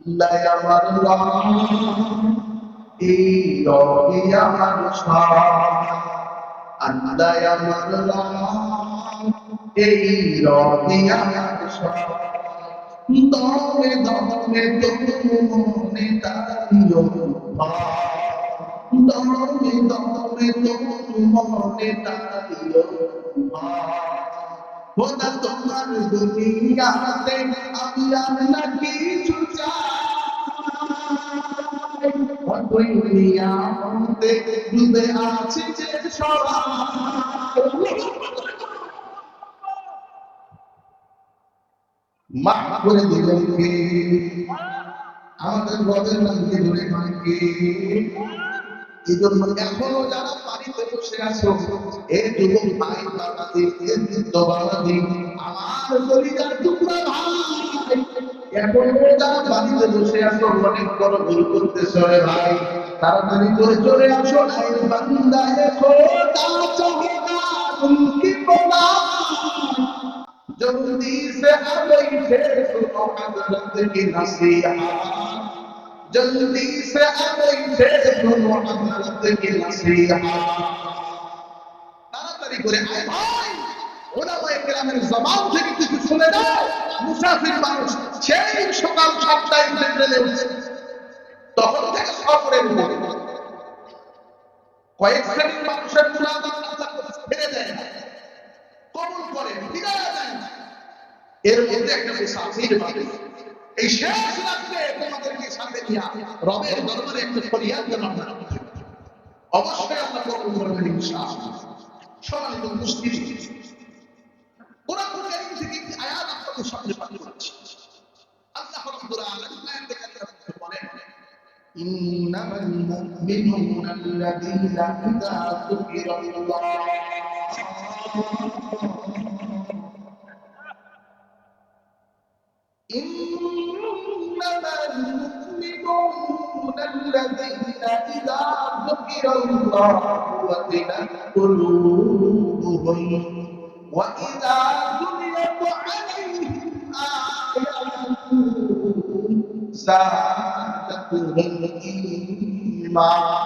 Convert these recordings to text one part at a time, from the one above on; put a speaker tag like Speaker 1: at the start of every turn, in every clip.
Speaker 1: আল্লাহ আমার এই রবি আমার আল্লাহ আমার এই রবি আমার দমে দমে মনে তারিও দমে দমে মনে তারিও খোদা তোমার দুনিয়াতে আমি আর না কিছু চাই ওই নিয়ামতে ডুবে আছে যে সবাই মাফ করে দিলেন কে আমাদের রবের নামকে ধরে নয় কে এই জন্য এখনো যারা বাড়িতে বসে আছো এ যুবক ভাই বাবাদি এ বৃদ্ধ বাবাদি আমার কলিজার টুকরা ভাই এখনো যারা বাড়িতে বসে আছো অনেক বড় ভুল করতেছো রে ভাই তাড়াতাড়ি করে চলে আসো আই বান্দা এ খোদা চাহেগা উনকি বলা जल्दी से आ बैठे सुनो हजरत की नसीहत जल्दी से आ बैठे सुनो हजरत की नसीहत তাড়াতাড়ি করে আয় ভাই ওলামায়ে কেরামের জবান থেকে কিছু শুনে নাও মুসাফির মানুষ সেই সকাল 7টায় উঠে চলে উঠছে তখন থেকে সফরের উপরে কয়েক শ্রেণীর মানুষের মুনাজাত আল্লাহ ছেড়ে দেয় না কবুল করে ফিরায়া দেয় না এর মধ্যে একটা মুসাফির মানুষ এই শেষ রাতে তোমাদেরকে সাথে নিয়ে রবের দরবারে একটা ফরিয়াদ জানাবেন অবশ্যই আল্লাহ কবুল করবেন ইনশাআল্লাহ সম্মানিত মুসলিম কোরআন কারীম থেকে একটি আয়াত আপনাদের সামনে পাঠ করছি আল্লাহ রাব্বুল আলামিন আয়াতে কারিমা বলেন ইন্নামাল মুমিনুনা আল্লাযীনা ইযা যুকিরাল্লাহ إنما المؤمنون الذين إذا ذكر الله وجلت قلوبهم وإذا تليت عليهم آياته زادتهم إيمانا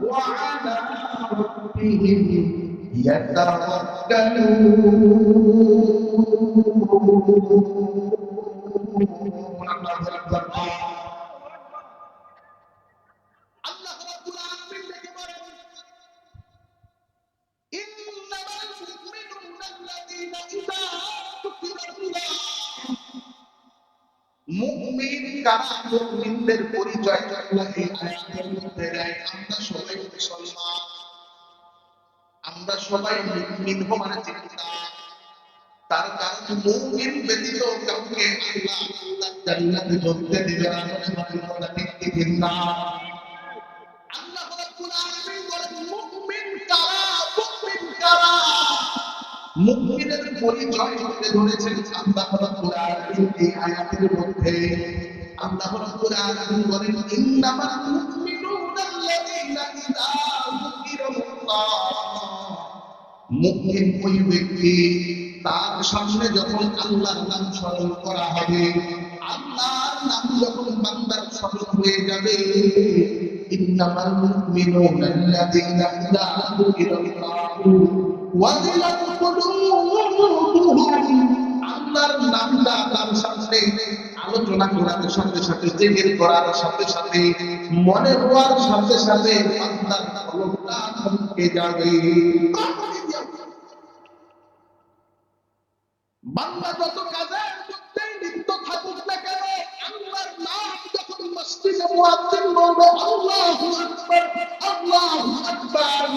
Speaker 1: وعلى ربهم মুমিন কারা মুমিনদের পরিচয় আল্লাহ এই আয়াতের মধ্যে দেয় আমরা সবাই মুসলমান আমরা সবাই মুমিন মানে চিন্তা তার কারণ মুমিন ব্যতীত কাউকে আল্লাহ জান্নাতে ঢুকতে দিবে না সুবহানাল্লাহ ঠিক না আল্লাহ রাব্বুল আলামিন বলেন মুমিন কারা মুমিনের পরিচয় তুলে ধরেছেন আল্লাহ রাব্বুল আলামিন এই আয়াতের মধ্যে আল্লাহ রাব্বুল আলামিন বলেন ইন্নামাল মুমিনুনা আল্লাযীনা ইযা যুকিরাল্লাহ মুমিন ওই ব্যক্তি তার সামনে যখন আল্লাহর নাম স্মরণ করা হবে আল্লাহর নাম যখন বান্দার স্মরণ হয়ে যাবে ইন্নামাল মুমিনুনা আল্লাযীনা ইযা যুকিরাল্লাহ ওয়াজিলাত কুলুবুহুম আল্লাহর নামটা তার সামনে আলোচনা করার সাথে সাথে জিকির করার সাথে সাথে মনে হওয়ার সাথে সাথে বান্দার কলবটা থমকে যাবে বান্দা যত কাজের মধ্যেই লিপ্ত থাকুক না কেন আল্লাহর নাম যখন মসজিদে মুয়াজ্জিন বলবে আল্লাহু আকবার আল্লাহু আকবার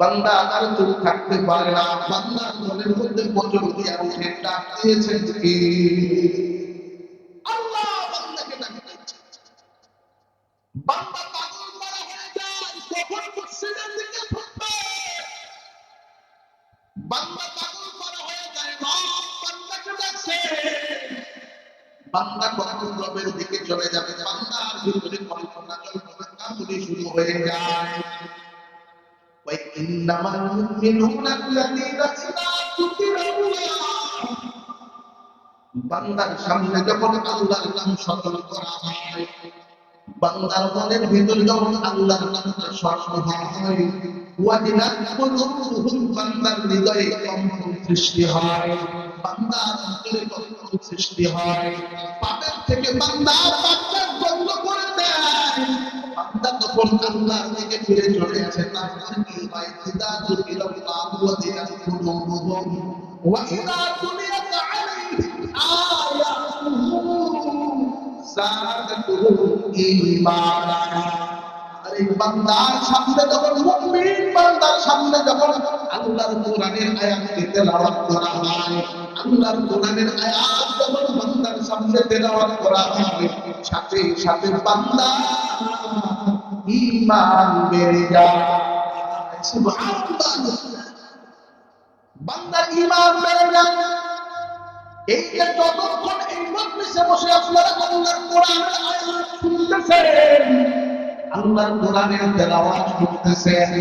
Speaker 1: বান্দা আর চুপ থাকতে পারে না বান্দার মনের মধ্যে বজ্র দিয়া উঠে ডাক দিয়েছেন কি আল্লাহ বান্দাকে ডাকে বান্দা পাগল করা হয়ে যায় কখন মসজিদের দিকে ছুটবে বান্দা পাগল করা হয়ে যায় রব বান্দাকে ডাকছে বান্দা কখন রবের দিকে চলে যাবে বান্দার ভিতরে কল্পনা কল্পনা কামড়ে শুরু হয়ে যায় ইন্নামাল মুমিনুনা আল্লাযীনা ইযা যুকিরাল্লাহ, বান্দার সামনে যখন আল্লাহর নাম স্মরণ করা হয়, বান্দার মনের ভিতরে যখন আল্লাহর নামটা স্মরণ হয়, ওয়াজিলাত কুলুবুহুম, বান্দার হৃদয়ে কম্পন সৃষ্টি হয়, বান্দার অন্তরে কম্পন সৃষ্টি হয়, পাপের থেকে বান্দা পাপটা বন্ধ করে দেয়, বান্দা তখন আল্লাহর দিকে ফিরে চলে আসে। তারপর কি হয়? ইযা যুকিরাল্লাহু ওয়াজিলাত কুলুবুহুম ওয়া ইযা তুলিয়াত আলাইহিম আয়াতুহু যাদাতুহুম ঈমানা। আরে বান্দার সামনে যখন মুমিন বান্দার সামনে যখন আল্লাহর কোরআনের আয়াত তেলাওয়াত করা হয়, আল্লাহর কোরআনের আয়াত যখন বান্দার সামনে তেলাওয়াত করা হয়, সাথে সাথে বান্দা ঈমান বেড়ে যায়। সুবহানাল্লাহ, বান্দার ঈমান বেড়ে যায়। এই যে যতক্ষণ এই মজলিসে বসে আপনারা আল্লাহর কোরআনের আয়াত শুনতেছেন, আল্লাহর কোরআনের তেলাওয়াত শুনতেছেন,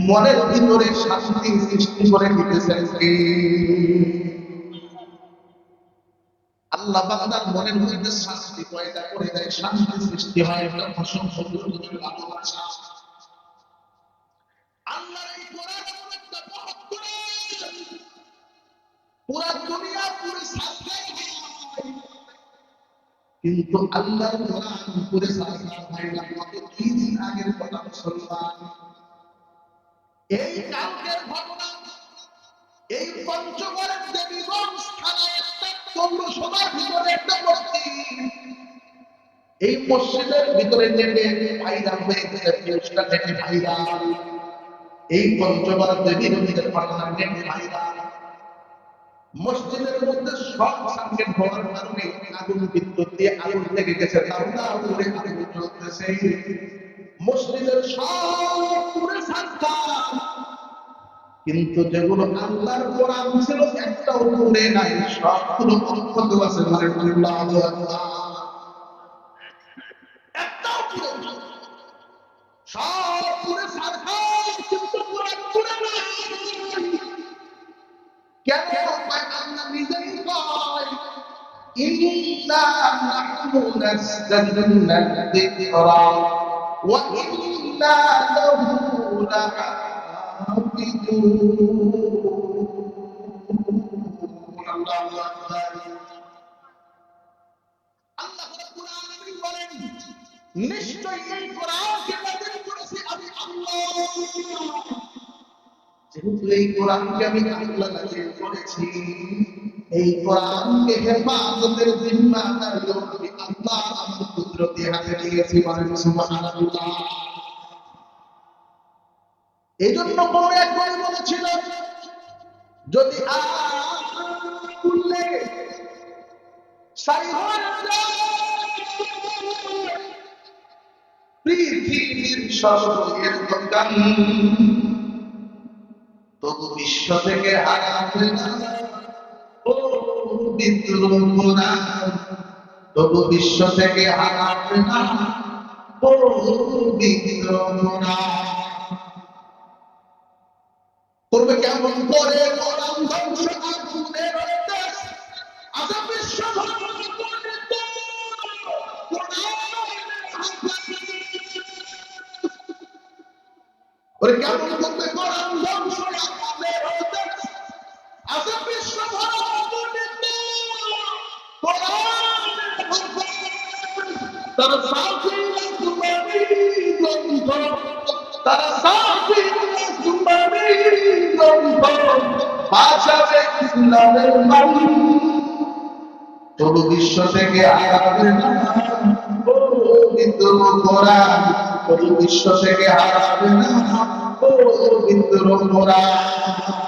Speaker 1: মনের ভিতরে শান্তি সৃষ্টি করে দিতেছেন কে? আল্লাহ বান্দার মনের মধ্যে শান্তি পয়দা করে দেয়, শান্তি সৃষ্টি হয়। এটা অসংখ্য ভালোবাসা। আল্লাহর এই কোরআন এমন একটা মহৎ কোরআন, পুরা দুনিয়া পুরো সাজদা হয়, কিন্তু আল্লাহর কোরআন পুরো সাজদা হয় না। কত দিন আগের কথা মুসলমান, এই কালকের ঘটনা, এই পঞ্চগড়ের দেবীগঞ্জ থানায় একটা পৌরসভার ভিতরে একটা মসজিদ, এই মসজিদের ভিতরে নেটে ভাইরাল হয়ে গেছে, নিউজটা নেটে ভাইরাল। এই পঞ্চগড় দেবীগঞ্জের ঘটনা নেটে ভাইরাল। মসজিদের মধ্যে শর্ট সার্কিট হওয়ার কারণে আগুন, বিদ্যুৎ দিয়ে আগুন লেগে গেছে, তারপরে আগুন চলতেছে। মসজিদের সব পুরে ছাড়া, কিন্তু যেগুলো আল্লাহর কোরআন ছিল একটাও পুরে নাই, সবগুলো অক্ষত আছে। একটাও পুরে নাই, সব পুরে ছাড়া, কিন্তু কোরআন পুরে নাই। কেন? আল্লাহ নিজেই কয়, ইন্না নাহনু নাযালনা যিকরা ওয়া ইন্না লাহু লাহাফিজুন। আল্লাহু আকবার। আল্লাহ রাব্বুল আলামিন বলেন, নিশ্চয়ই এই কোরআনকে নাযিল করেছি আমি আল্লাহ। যেহেতু এই কোরআনকে আমি আল্লাহ নাযিল করেছি, এই কোরআনকে হেফাজতের জিম্মাদারি আমি আল্লাহ আমার কুদরতি হাতে দিয়েছি। বলেন সুবহানাল্লাহ। এই জন্য কোন একবার বলেছিল, যদি আল্লাহ সারি হয়ে যায় পৃথিবীর সর্বের দোকান, তবু বিশ্ব থেকে হারাবে না ও বিদ্রোহ কোরআন, তবু বিশ্ব থেকে হারাবে না ও বিদ্রোহ কোরআন। করবে কেমন করে কোরআন ধ্বংস? আগুনের দেশ আজ বিশ্ব ধ্বংস করে তো ওরে কেমন করবে কোরআন ধ্বংস? আগুনের দেশ আজ বিশ্ব ধ্বংস করে তো কোরআন। তারা সাথী তোমারই গ্রন্থ, তারা সাথী তোমারই গ্রন্থ, বাঁচাবে ইসলামের মান, তবু বিশ্ব থেকে হারাবে না ও বিদ্রোহ কোরআন, তবু বিশ্ব থেকে হারাবে না ও বিদ্রোহ কোরআন।